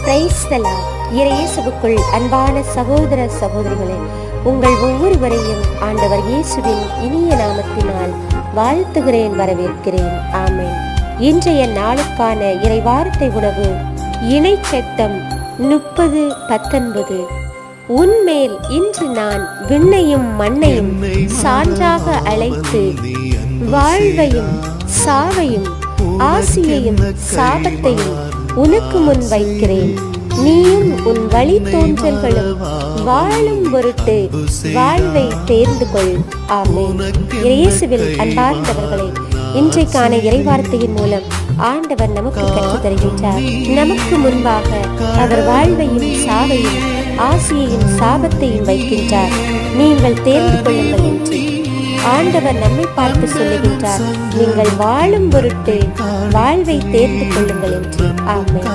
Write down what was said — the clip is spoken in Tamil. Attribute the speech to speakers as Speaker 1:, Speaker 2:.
Speaker 1: Praise the Lord. இயேசுவுக்குள் அன்பான சகோதர சகோதரிகளே, உங்கள் ஒவ்வொருவரையும் ஆண்டவர் இயேசுவின் இனிய நாமத்தினால் வாழ்த்துகிறேன், வரவேற்கிறேன். ஆமென். இன்றைய நாளுக்கான இறைவார்த்தை உணவு இணைச்சட்டம் 30:19. உன்மேல் இன்று நான் விண்ணையும் மண்ணையும் சான்றாக அழைத்து வாழ்வையும் சாவையும் ஆசியையும் சாபத்தையும் உனக்கு முன் வைக்கிறேன். நீயும் உன் வழி தோன்றல்களும் வாழும் பொருட்டு வாழ்வை தேர்ந்து கொள். ஆமென். இயேசுவில் அன்பார்ந்தவர்களே, இன்றைக்கான இறைவார்த்தையின் மூலம் ஆண்டவர் நமக்கு கற்றுத் தருகின்றார். நமக்கு முன்பாக அவர் வாழ்வையும் சாவையும் ஆசியையும் சாபத்தையும் வைக்கின்றார். நீங்கள் தேர்ந்து கொள்ளுங்கள் என்று ஆண்டவர் நம்மை பார்த்து சொல்லுகின்றார். நீங்கள் வாழும் பொருட்டு வாழ்வை தேர்ந்து கொள்ளுங்கள் என்று. ஆமென்.